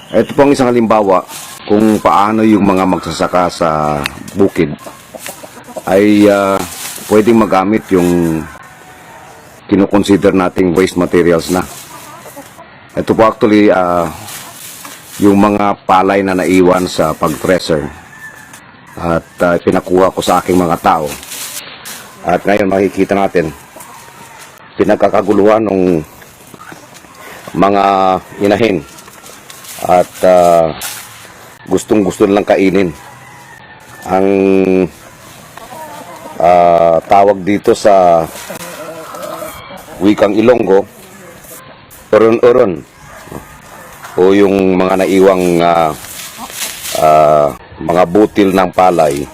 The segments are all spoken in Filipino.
Ito pong isang halimbawa kung paano yung mga magsasaka sa bukid ay pwedeng magamit yung kinukonsider nating waste materials na. Ito po actually yung mga palay na naiwan sa pag-thresher at pinakuha ko sa aking mga tao. At ngayon makikita natin pinagkakaguluhan ng mga inahin at gustong-gusto nilang kainin. Ang tawag dito sa wikang Ilonggo, uron-uron, o yung mga naiwang mga butil ng palay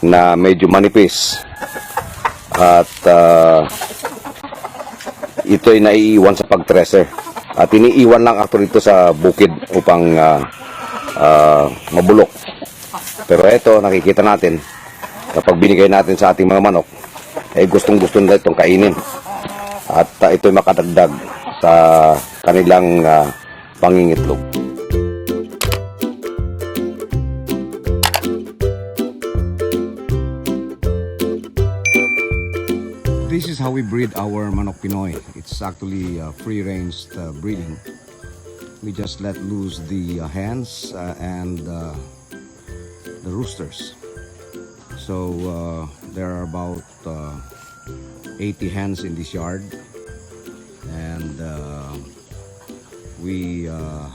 na medyo manipis at ito ay naiiwan sa pag-thresher at iniiwan lang actually ito sa bukid upang mabulok. Pero ito nakikita natin kapag binigay natin sa ating mga manok ay gustong-gusto nila itong kainin at ito'y makadagdag sa kanilang pangingitlog. This is how we breed our Manok Pinoy. It's actually free-range breeding. We just let loose the hens and the roosters. So there are about 80 hens in this yard, and we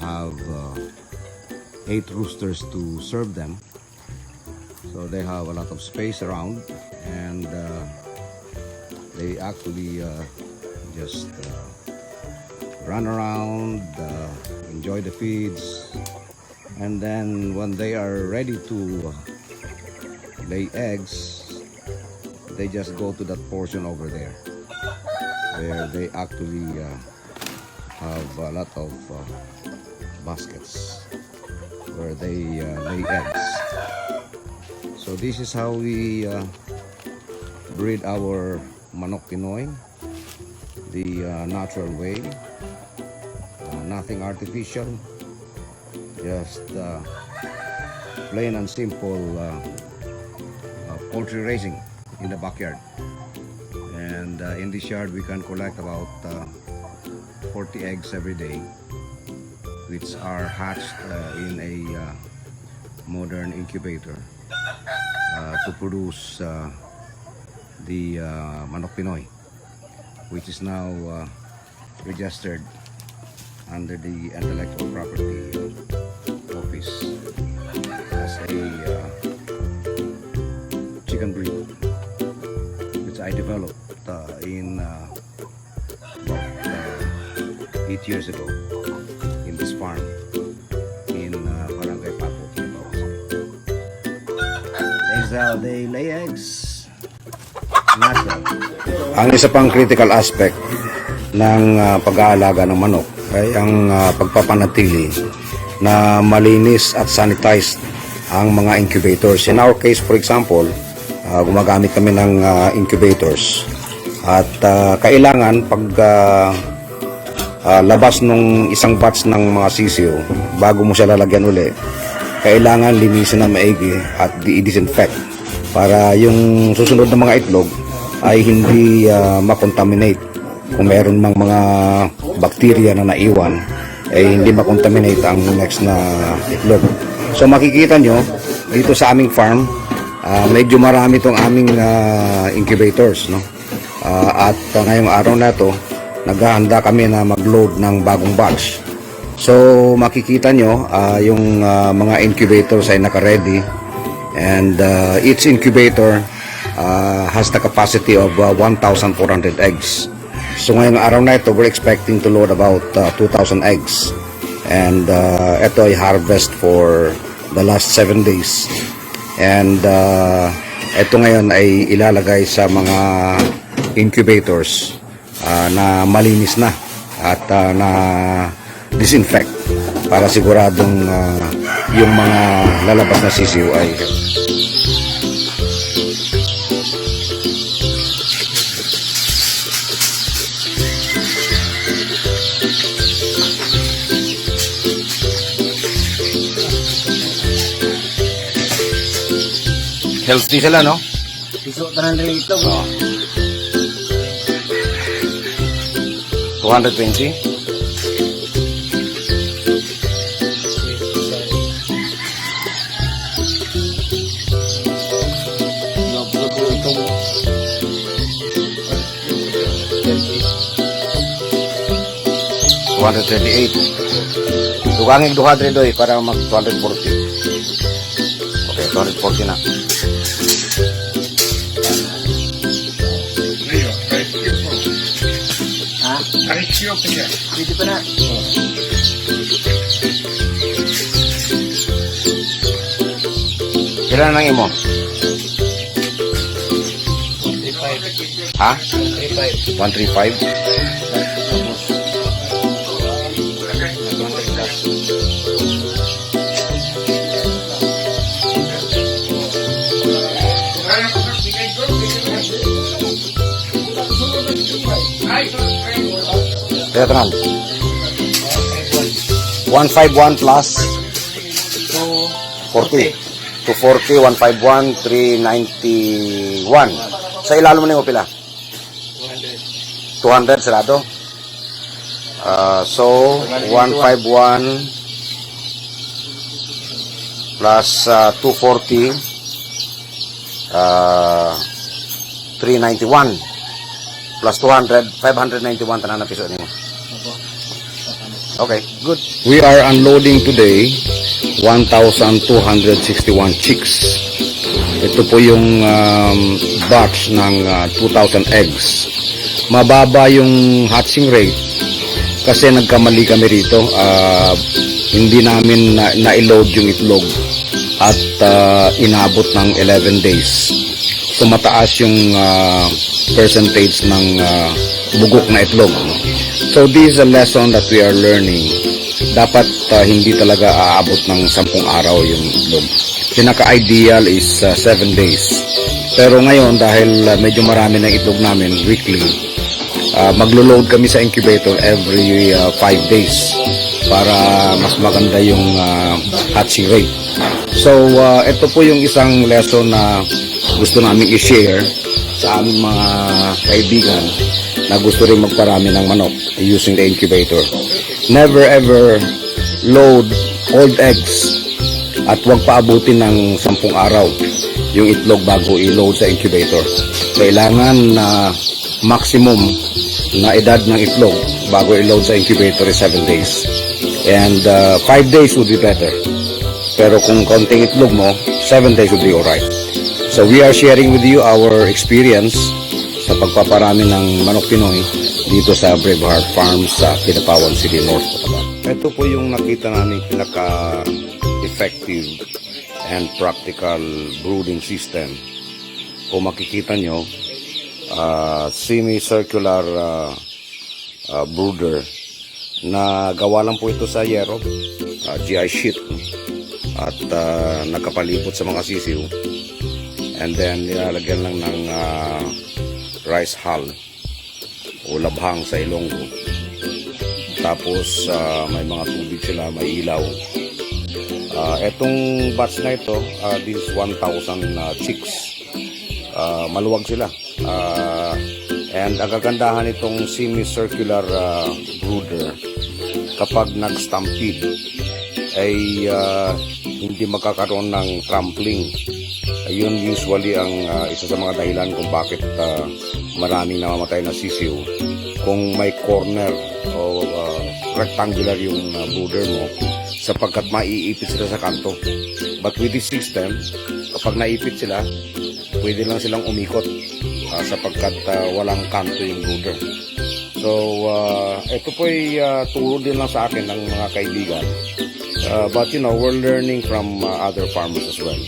have 8 roosters to serve them. So they have a lot of space around, and they actually just run around, enjoy the feeds, and then when they are ready to lay eggs, they just go to that portion over there where they actually have a lot of baskets where they lay eggs. So this is how we breed our Manok Pinoy, the natural way, nothing artificial, just plain and simple poultry raising in the backyard. And in this yard we can collect about 40 eggs every day, which are hatched in a modern incubator to produce the Manok Pinoy, which is now registered under the Intellectual Property Office as a chicken breed, which I developed in about 8 years ago in this farm in Barangay Papo, Kinabawas. This is how they lay eggs. Natural. Ang isa pang critical aspect ng pag-aalaga ng manok ay ang pagpapanatili na malinis at sanitized ang mga incubators. In our case, for example, gumagamit kami ng incubators at kailangan pag labas nung isang batch ng mga sisiyo, bago mo siya lalagyan uli, kailangan linisin na maigi at i-disinfect para yung susunod na mga itlog ay hindi makontaminate. Kung meron mang mga bacteria na naiwan, ay hindi makontaminate ang next na itlog. So makikita nyo dito sa aming farm, medyo marami itong aming incubators, no? At ngayong araw na ito, naghahanda kami na mag-load ng bagong batch. So makikita nyo yung mga incubators ay naka-ready, and each incubator has the capacity of 1,400 eggs. So ngayong araw na ito, we're expecting to load about 2,000 eggs. And ito ay harvest for the last 7 days. And ito ngayon ay ilalagay sa mga incubators na malinis na at na disinfect para siguradong yung mga lalabas na sisiw ay Healthy sila, no? Piso tanan rin ito. Oh. 220. Itong 238. Dugangin 200 doy para mag 240. Okay, 240 na. ha? Dito pa na. Kailan nang imo? 35. Ha? 35. 135? Kaya tanan. 151 plus 40. 240, 151, 391. Sa ilalo mo na yung pila? 200 sarado. So 151 plus 240 391 plus 200 591 tanan na piso nimo. Okay, good. We are unloading today 1,261 chicks. Ito po yung batch ng 2,000 eggs. Mababa yung hatching rate kasi nagkamali kami rito. Hindi namin na-load yung itlog at inabot ng 11 days. So mataas yung percentage ng bugok na itlog. So this is a lesson that we are learning. Dapat hindi talaga aabot ng 10 araw yung itlog. Pinaka-ideal is 7 days. Pero ngayon dahil medyo marami ng itlog namin weekly, maglo-load kami sa incubator every 5 days para mas maganda yung hatching rate. So ito po yung isang lesson na gusto namin i-share sa aming mga kaibigan na gusto rin magparami ng manok using the incubator. Never ever load old eggs at huwag paabutin ng 10 araw yung itlog bago i-load sa incubator. Kailangan na maximum na edad ng itlog bago i-load sa incubator is 7 days. And 5 days would be better. Pero kung konting itlog mo, 7 days would be alright. So we are sharing with you our experience sa pagpaparami ng manok Pinoy dito sa Braveheart Farms sa Kidapawan City, North Cotabato. Ito po yung nakita namin pinaka-effective and practical brooding system. Kung makikita nyo, semicircular brooder na gawa lang po ito sa yero, GI sheet, at nakapalipot sa mga sisiw, and then nilalagyan lang ng rice hull o labhang sa ilonggo. Tapos may mga tubig sila, may ilaw. Etong batch na ito, this is 1,000 chicks. Maluwag sila. And ang kagandahan itong semicircular brooder, kapag nag-stampede ay hindi magkakaroon ng trampling. Ayun usually ang isa sa mga dahilan kung bakit maraming namamatay na sisiw. Kung may corner o rectangular yung brooder mo, sapagkat maiipit sila sa kanto. But with this system, kapag naipit sila, pwede lang silang umikot sapagkat walang kanto yung brooder. So, ito po ay turo din lang sa akin ng mga kaibigan. But you know, we're learning from other farmers as well.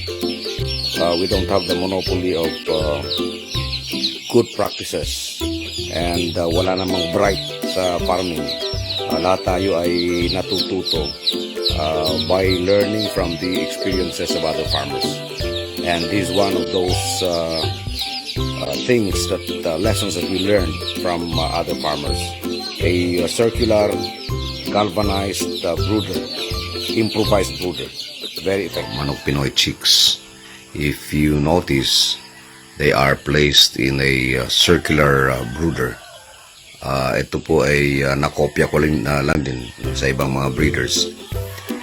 We don't have the monopoly of good practices, and wala namang bright sa farming. Lahat tayo ay natututo by learning from the experiences of other farmers, and this is one of those things that lessons that we learned from other farmers. A circular galvanized brooder, improvised brooder, very effective. Manok Pinoy chicks. If you notice, they are placed in a circular brooder. Ito po ay nakopya ko lang din sa ibang mga breeders.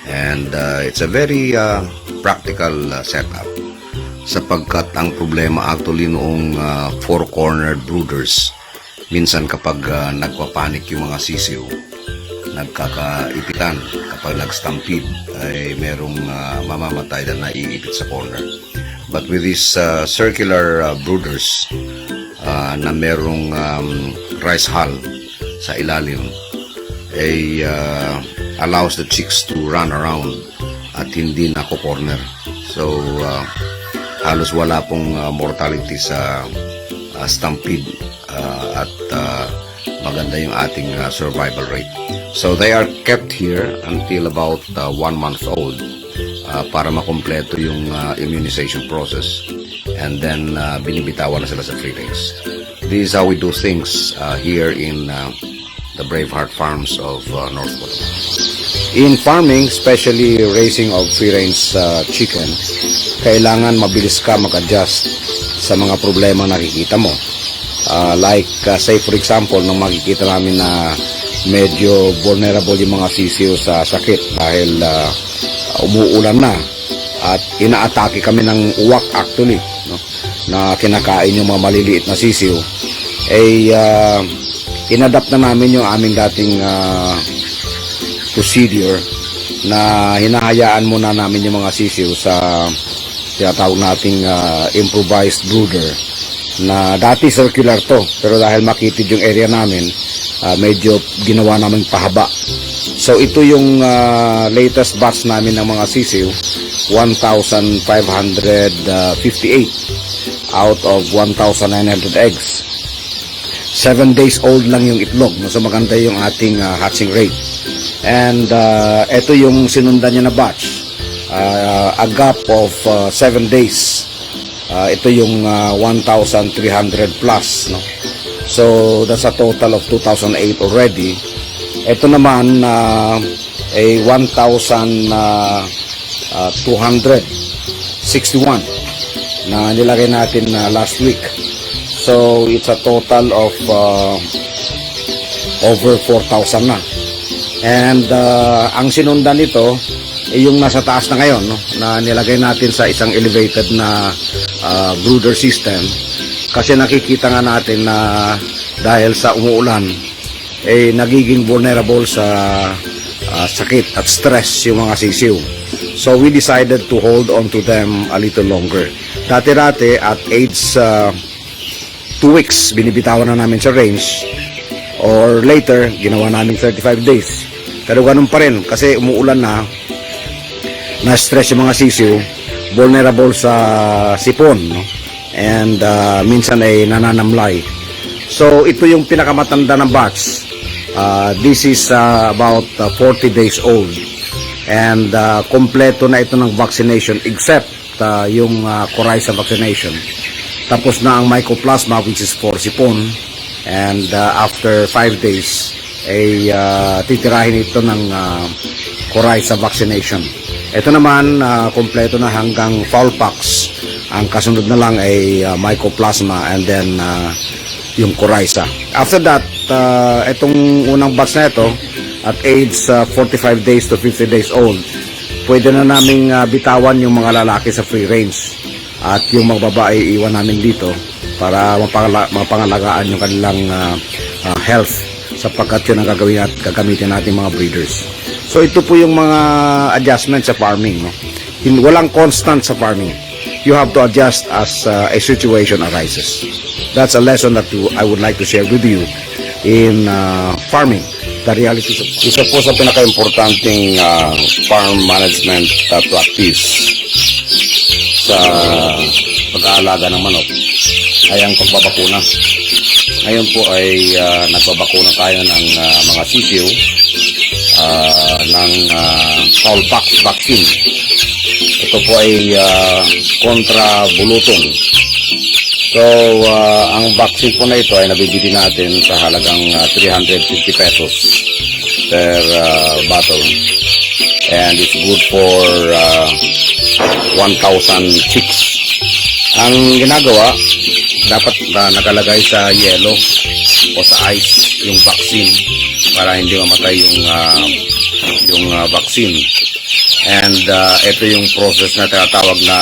And it's a very practical setup. Sapagkat ang problema actually noong four-cornered brooders, minsan kapag nagpapanik yung mga sisiw, nagkakaipitan. Kapag nag-stampede, ay merong mamamatay na naiipit sa corner. But with these circular brooders na merong rice hull sa ilalim, ay allows the chicks to run around at hindi nako-corner. So, halos wala pong mortality sa stampede at maganda yung ating survival rate. So they are kept here until about 1 month old para makumpleto yung immunization process, and then binibitawan na sila sa free range. This is how we do things here in the Braveheart Farms of North Cotabato. In farming, especially raising of free range chicken, kailangan mabilis ka mag-adjust sa mga problema nakikita mo. Say for example, nung makikita namin na medyo vulnerable yung mga sisiw sa sakit dahil umuulan na at inaatake kami ng uwak actually, no, na kinakain yung mga maliliit na sisiw, ay inadapt na namin yung aming dating procedure na hinahayaan muna namin yung mga sisiw sa tinatawag nating improvised brooder, na dati circular to, pero dahil makitid yung area namin, medyo ginawa namin pahaba. So ito yung latest batch namin ng mga sisiw, 1,558 out of 1,900 eggs. 7 days old lang yung itlog, so maganda yung ating hatching rate. And ito yung sinundan niya na batch, a gap of 7 days. Ito yung 1,300 plus, no? So that's a total of 2,008 already. Ito naman ay 1,261 na nilagay natin last week. So it's a total of over 4,000 na. And ang sinundan nito yung nasa taas na ngayon, no, na nilagay natin sa isang elevated na brooder system, kasi nakikita nga natin na dahil sa umuulan ay nagiging vulnerable sa sakit at stress yung mga sisiw. So we decided to hold on to them a little longer. Dati-dati at age 2 weeks binibitawan na namin sa range, or later ginawa namin 35 days. Pero ganun pa rin kasi umuulan na stress yung mga sisiw, vulnerable sa sipon, no? And minsan ay nananamlay. So ito yung pinakamatanda ng batch. This is about 40 days old, and kompleto na ito ng vaccination except yung coryza vaccination. Tapos na ang mycoplasma, which is for sipon, and after 5 days ay titirahin ito ng coryza vaccination. Ito naman, kompleto na hanggang fowl pox. Ang kasunod na lang ay mycoplasma and then yung coryza. After that, itong unang batch na ito, at age 45 days to 50 days old, pwede na naming bitawan yung mga lalaki sa free range. At yung mga babae, iwan namin dito para mapangalagaan yung kanilang health, sapagkat yun ang gagamitin natin mga breeders. So ito po yung mga adjustment sa farming, no? Walang constant sa farming. You have to adjust as a situation arises. That's a lesson that I would like to share with you in farming. The reality. Isa po sa pinaka-importanting farm management practice sa pag-aalaga ng manok ay ang pagbabakuna. Ngayon po ay nagbabakuna tayo ng mga sisiw ng fowl pox vaccine. Ito po ay kontra bulutong. So ang vaccine po na ito ay nabibili natin sa halagang 350 pesos per bottle, and it's good for 1,000 chicks. Ang ginagawa, dapat nakalagay sa yelo o sa ice yung vaccine para hindi mamatay yung vaccine. And ito yung process na tinatawag na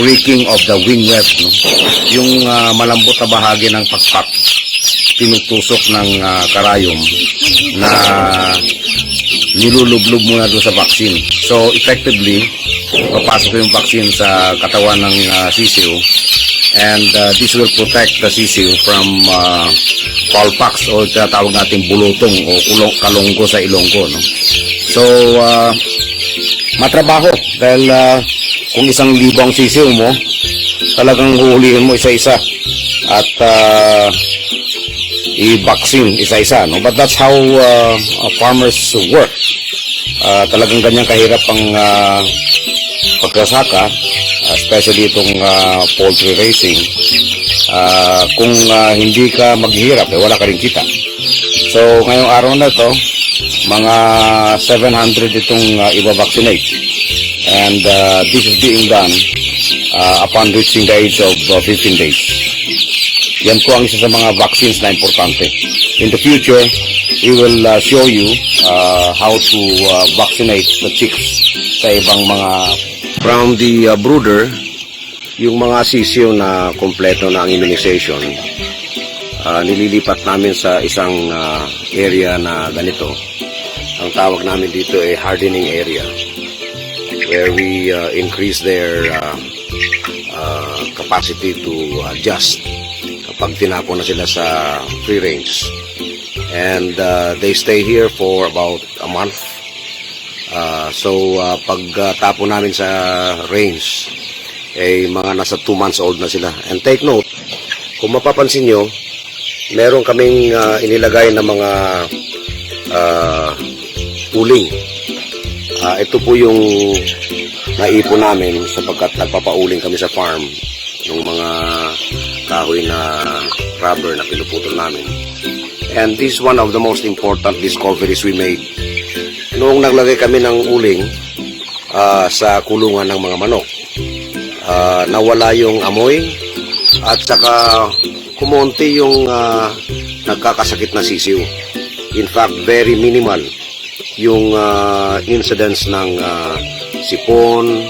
breaking of the wing web, no? Yung malambot na bahagi ng pakpak tinutusok ng karayom na nilulublob muna doon sa vaccine. So effectively, papasok yung vaccine sa katawan ng sisiw, and this will protect the sisiw from foulpox o tinatawag natin bulutong o kalunggo sa ilonggo, no? So matrabaho dahil kung 1,000 ang sisiw mo, talagang huhulihin mo isa-isa at i-vaccine isa-isa, no? But that's how farmers work. Talagang ganyan kahirap ang pagkasaka, especially itong poultry raising. Kung hindi ka maghihirap, wala ka rin kita. So ngayong araw na to, mga 700 itong iba-vaccinate, and this is being done upon reaching the age of 15 days. Yan po ang isa sa mga vaccines na importante. In the future, we will show you how to vaccinate the chicks sa ibang mga... From the brooder, yung mga sisiw na kompleto na ang immunization, nililipat namin sa isang area na ganito. Ang tawag namin dito ay hardening area, where we increase their capacity to adjust kapag tinapon na sila sa free range. And they stay here for about a month. So pag tapon namin sa range, mga nasa 2 months old na sila. And take note, kung mapapansin nyo, meron kaming inilagay na mga uling. Ito po yung naipon namin sapagkat nagpapauling kami sa farm ng mga kahoy na rubber na pinuputol namin. And this is one of the most important discoveries we made. Noong naglagay kami ng uling sa kulungan ng mga manok, nawala yung amoy at saka kumonti yung nagkakasakit na sisiw. In fact, very minimal yung incidence ng sipon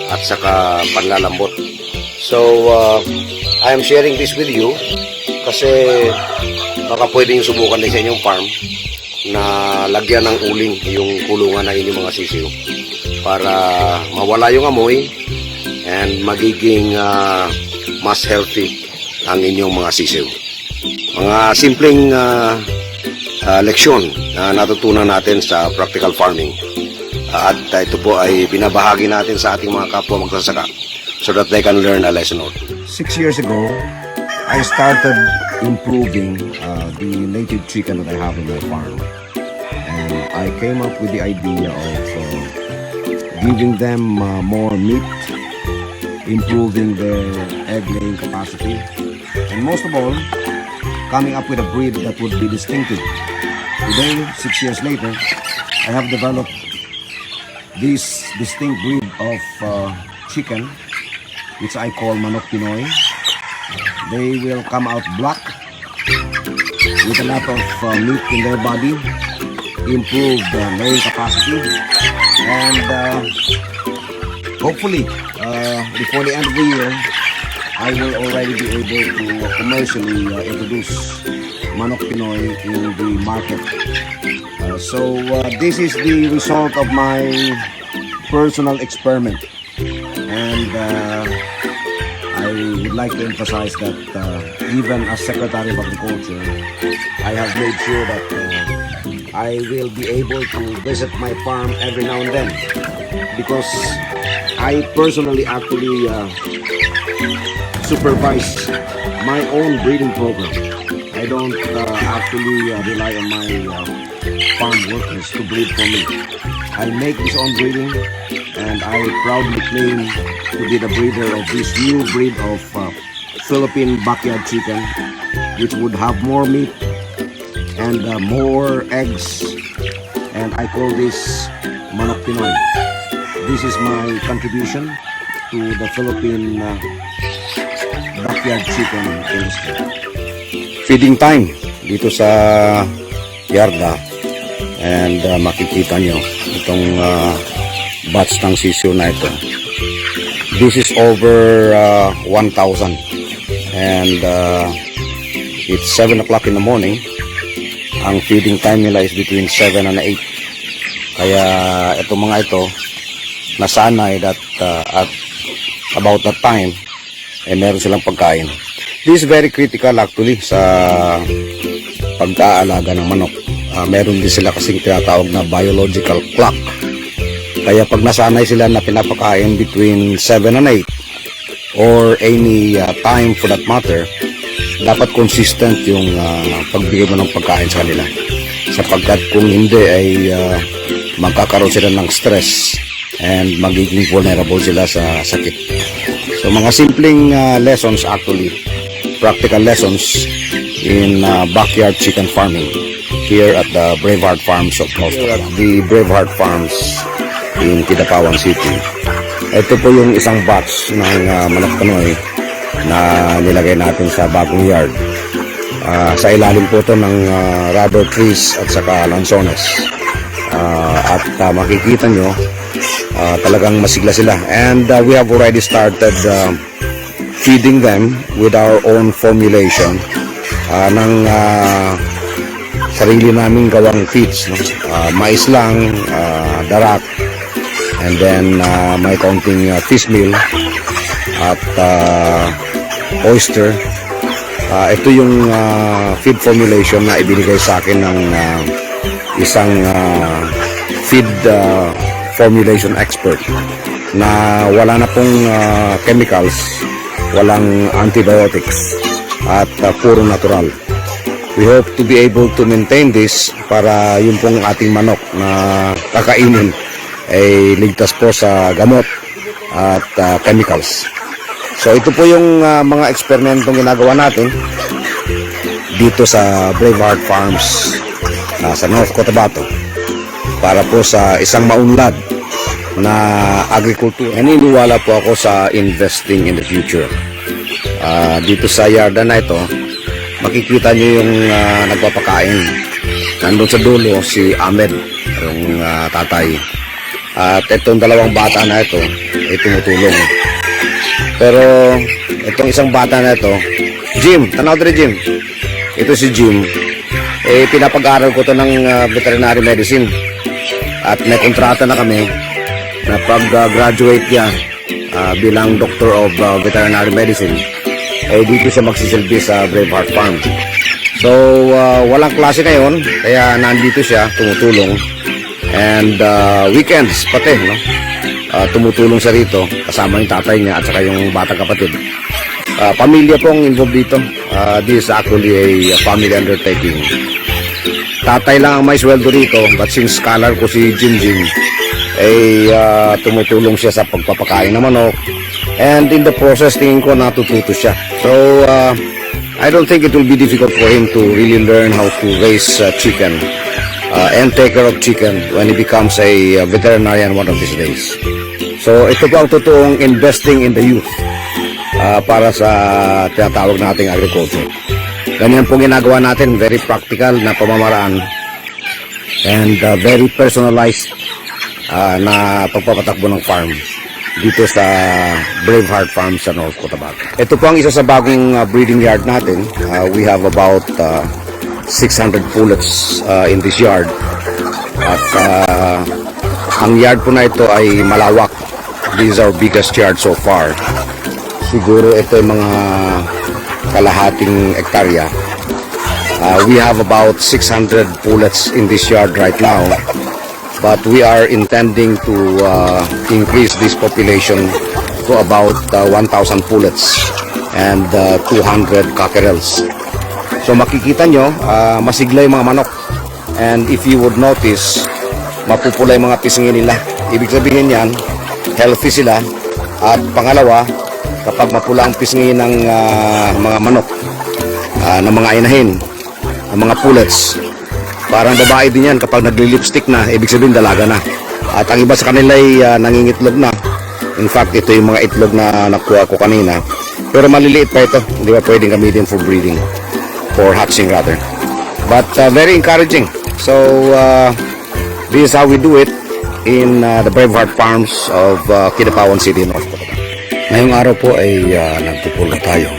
at saka panlalambot. So, I am sharing this with you kasi baka pwedeng subukan din sa inyong farm na lagyan ng uling yung kulungan ng inyong mga sisiw para mawala yung amoy and magiging mas healthy ang inyong mga sisiw. Mga simpleng leksyon na natutunan natin sa practical farming. At ito po ay binabahagi natin sa ating mga kapwa magsasaka so that they can learn a lesson or two. 6 years ago, I started improving the native chicken that I have in my farm. And I came up with the idea of giving them more meat, improving their egg-laying capacity, and most of all, coming up with a breed that would be distinctive. Today, 6 years later, I have developed this distinct breed of chicken, which I call Manok Pinoy. They will come out black with a lot of meat in their body, improve the laying capacity, and hopefully before the end of the year, I will already be able to commercially introduce Manok Pinoy in the market. So this is the result of my personal experiment, and I would like to emphasize that even as Secretary of Agriculture, I have made sure that I will be able to visit my farm every now and then, because I personally actually supervise my own breeding program. I don't actually rely on my farm workers to breed for me. I make this own breeding, and I proudly claim to be the breeder of this new breed of Philippine backyard chicken, which would have more meat and more eggs, and I call this Manok Pinoy. This is my contribution to the Philippine backyard chicken industry. Feeding time dito sa yarda, and makikita nyo itong batch ng sisiyo na ito. This is over 1,000, and it's 7 o'clock in the morning. Ang feeding time nila is between 7 and 8. Kaya itong mga ito nasanay that at about that time meron silang pagkain. This is very critical actually sa pag-aalaga ng manok. Meron din sila kasing tinatawag na biological clock. Kaya pag nasanay sila na pinapakain between 7 and 8 or any time for that matter, dapat consistent yung pagbigay mo ng pagkain sa kanila. Sapagkat kung hindi ay magkakaroon sila ng stress and magiging vulnerable sila sa sakit. So mga simpleng lessons actually, practical lessons in backyard chicken farming here at the Braveheart Farms of North. The Braveheart Farms in Kidapawan City. Ito po yung isang batch ng manok Pinoy na nilagay natin sa bagong yard. Sa ilalim po ito ng rubber trees at saka lansones. At makikita nyo talagang masigla sila, and we have already started feeding them with our own formulation ng sarili naming gawang feeds, no? Mais lang, darak, and then may kaunting fish meal at oyster. Ito yung feed formulation na ibinigay sa akin ng isang feed formulation expert na wala na pong chemicals, walang antibiotics, at puro natural. We hope to be able to maintain this para yung pong ating manok na kakainin ay ligtas po sa gamot at chemicals. So ito po yung mga eksperimentong ginagawa natin dito sa Braveheart Farms sa North Cotabato para po sa isang maunlad na agriculture. Naniniwala po ako sa investing in the future. Dito sa yarda na ito, makikita nyo yung nagpapakain. Nandun sa dulo si Ahmed, yung tatay. At itong dalawang bata na ito ay tumutulong. Pero itong isang bata na ito, Jim, tanaw dito Jim. Ito si Jim. Pinapag-aral ko to ng veterinary medicine. At may kontrata na kami na pag-graduate niya bilang Doctor of Veterinary Medicine, dito siya magsisilbi sa Braveheart Farm. So, walang klase ngayon, kaya nandito siya, tumutulong. And weekends pati, no? Tumutulong siya rito, kasama yung tatay niya at saka yung batang kapatid. Pamilya pong involved dito. This is actually a family undertaking. Tatay lang ang may sweldo rito, but since scholar ko si Jim, tumutulong siya sa pagpapakain ng manok, and in the process tingin ko natututo siya. So I don't think it will be difficult for him to really learn how to raise chicken and take care of chicken when he becomes a veterinarian one of these days. So ito po ang totoong investing in the youth para sa tinatawag nating agriculture. Ganyan po ginagawa natin, very practical na pamamaraan and very personalized na pagpapatakbo ng farm dito sa Braveheart Farm sa North Cotabato. Ito po ang isa sa bagong breeding yard natin. We have about 600 pullets in this yard. At ang yard po na ito ay malawak. This is our biggest yard so far. Siguro ito ay mga kalahating hektarya. We have about 600 pullets in this yard right now, but we are intending to increase this population to about 1,000 pullets and 200 cockerels. So makikita nyo, masigla yung mga manok, and if you would notice, mapupula yung mga pisngi nila. Ibig sabihin yan, healthy sila. At pangalawa, kapag mapula ang pisngi ng mga manok, ng mga inahin, ng mga pullets, parang babae din yan kapag nagli-lipstick na, ibig sabihin dalaga na. At ang iba sa kanila ay nangingitlog na. In fact, ito yung mga itlog na nakuha ko kanina. Pero maliliit pa ito. Hindi ba pwedeng gamitin for breeding? For hatching rather. But very encouraging. So, this is how we do it in the Braveheart Farms of Kidapawan City, North Dakota. Ngayong araw po ay nagpupulga tayo.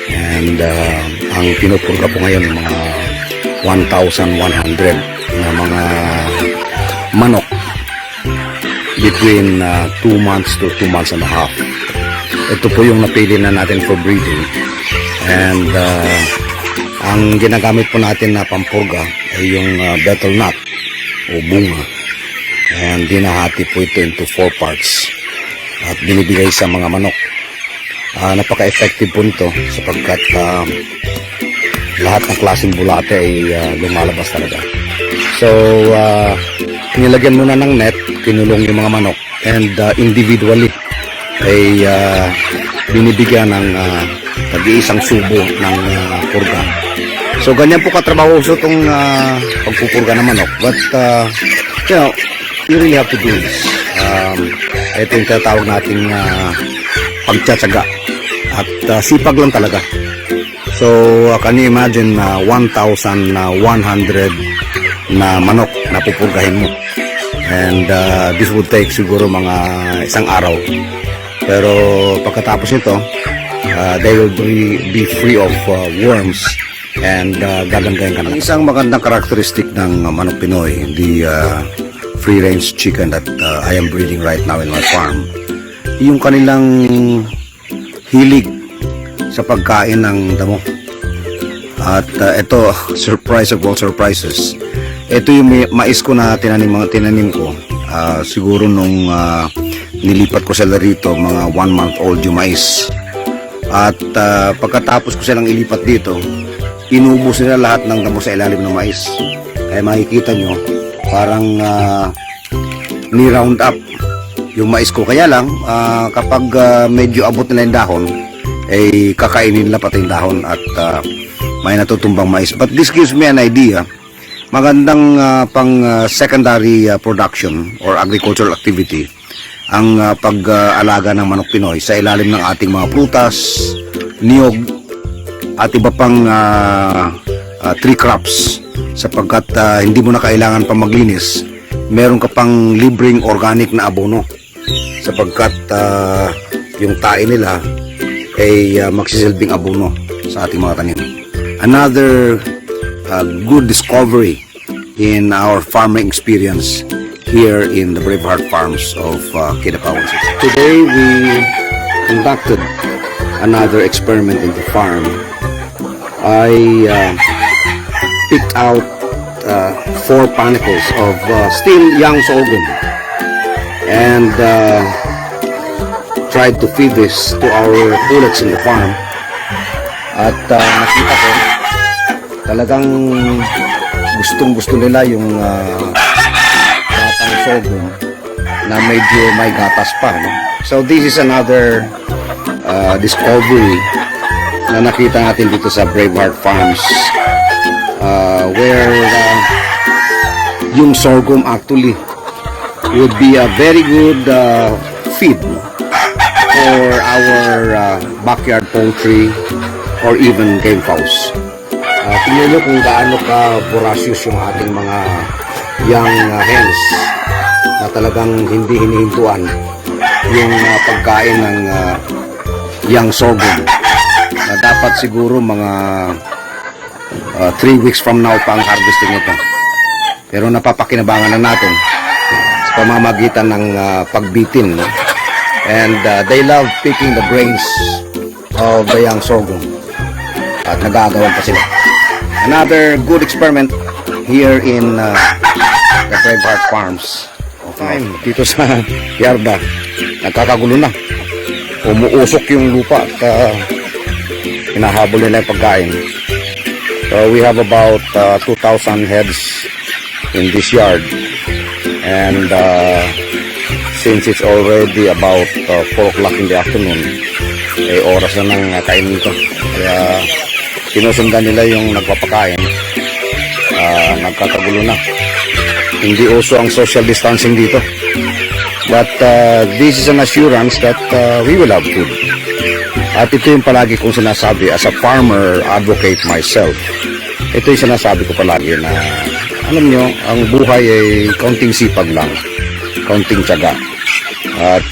And ang pinupulga po ngayon ay mga 1,100 na mga manok between 2 months to 2 months and a half. Ito po yung napili na natin for breeding. And ang ginagamit po natin na pampurga ay yung betel nut o bunga. And dinahati po ito into 4 parts at binibigay sa mga manok. Napaka-effective po nito sapagkat lahat ng klaseng bulate ay lumalabas talaga. So, nilagyan muna ng net, kinulong yung mga manok, and individually ay binibigyan ng tag-iisang subo ng purga. So, ganyan po katrabahoso itong pagpupurga ng manok. But, you really have to do this. Ito yung tatawag nating pagtsatsaga. At sipag lang talaga. So, can you imagine 1,100 na manok na pupurgahin mo? And this would take siguro mga isang araw. Pero pagkatapos nito, they will be free of worms and gagandahin ka na. Isang magandang karakteristik ng manok Pinoy, the free-range chicken that I am breeding right now in my farm, yung kanilang hilig sa pagkain ng damo. At ito, surprise of all surprises, ito yung mais ko na tinanim ko. Siguro nung nilipat ko sila rito, mga 1 month old yung mais. At pagkatapos ko silang ilipat dito, inubos nila lahat ng damo sa ilalim ng mais. Kaya makikita nyo, parang ni-round up yung mais ko. Kaya lang, kapag medyo abot nila yung dahon, ay kakainin nila pati yung dahon at may natutumbang mais. But this gives me an idea. Magandang pang secondary production or agricultural activity ang pag-alaga ng manok Pinoy sa ilalim ng ating mga prutas, niyog, at iba pang tree crops, sapagkat hindi mo na kailangan pang maglinis. Meron ka pang libreng organic na abono sapagkat yung tae nila ay magsisilbing abono sa ating mga tanim. Another good discovery in our farming experience here in the Braveheart Farms of Kidapawan City. Today we conducted another experiment in the farm. I picked out 4 panicles of still young sorghum and tried to feed this to our pullets in the farm. At nakita ko talagang gustong-gusto nila yung batang sorghum na medyo may gatas pa, no? So this is another discovery na nakita natin dito sa Braveheart Farms, where yung sorghum actually would be a very good feed for our backyard poultry or even game fowls. Tingnan nyo kung gaano ka voracious yung ating mga young hens na talagang hindi hinihintuan yung pagkain ng young sorghum na dapat siguro mga 3 weeks from now pa ang harvesting ito. Pero napapakinabangan na natin sa pamamagitan ng pagbitin, no? And they love picking the brains of the young sorghum at nagagawan pa sila. Another good experiment here in the Braveheart Farms. Dito sa yarda, nagkakagulo na. Umuusok yung lupa at hinahabol nila yung pagkain. So we have about 2,000 heads in this yard. And since it's already about 4 o'clock in the afternoon, oras na ng kainin ko. Kaya sinusundan nila yung nagpapakain. Nagkakagulo na. Hindi uso ang social distancing dito. But this is an assurance that we will have food. At ito yung palagi kong sinasabi as a farmer advocate myself. Ito yung sinasabi ko palagi na, alam nyo, ang buhay ay kaunting sipag lang, kaunting tiyaga. At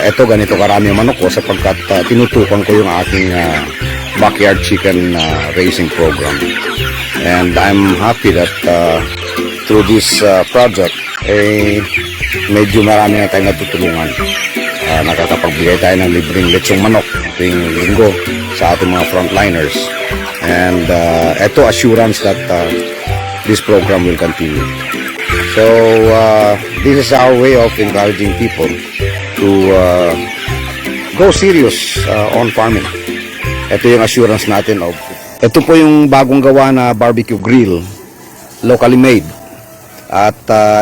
ito ganito karami ang manok ko sapagkat tinutukan ko yung aking backyard chicken raising program. And I'm happy that through this project, medyo marami na tayong natutulungan. Nakakapagbigay tayo ng libreng lechong manok tuwing linggo sa ating mga frontliners. And ito assurance that this program will continue. So this is our way of encouraging people to go serious on farming. Ito yung assurance natin of. Ito po yung bagong gawa na barbecue grill, locally made. At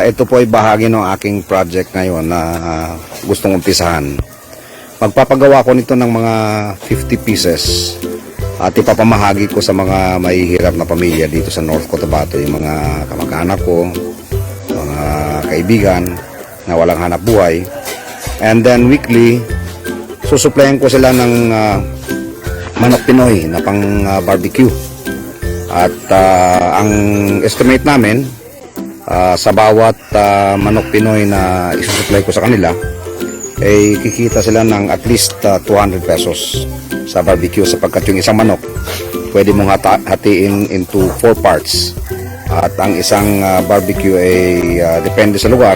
ito po ay bahagi ng aking project ngayon na gustong umpisahan. Magpapagawa ko nito ng mga 50 pieces at ipapamahagi ko sa mga mahihirap na pamilya dito sa North Cotabato, yung mga kamag-anak ko, mga kaibigan na walang hanap buhay. And then weekly, susuplayan ko sila ng manok Pinoy na pang barbecue. At ang estimate namin, sa bawat manok Pinoy na isusupply ko sa kanila, ay kikita sila ng at least 200 pesos sa barbecue sapagkat yung isang manok pwede mong hatiin into 4 parts. At ang isang barbecue ay depende sa lugar,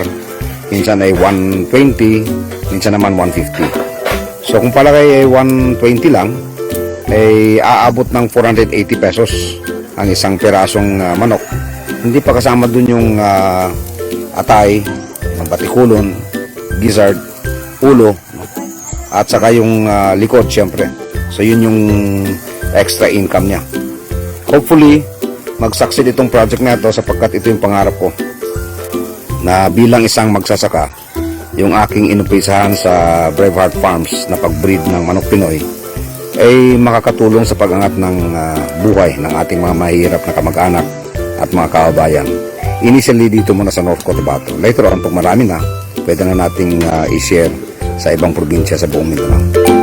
minsan ay 120, minsan naman 150. So kung palagay ay 120 lang, ay aabot ng 480 pesos ang isang pirasong manok. Hindi pa kasama dun yung atay, ang batikulon, gizzard, ulo, at saka yung likod syempre. So yun yung extra income niya. Hopefully, mag-succeed itong project na ito sapagkat ito yung pangarap ko. Na bilang isang magsasaka, yung aking inumpisahan sa Braveheart Farms na pag-breed ng manok Pinoy ay makakatulong sa pag-angat ng buhay ng ating mga mahirap na kamag-anak at mga kababayan. Initially dito muna sa North Cotabato. Later on, pag marami na, pwede na nating i-share sa ibang probinsya sa buong Mindanao.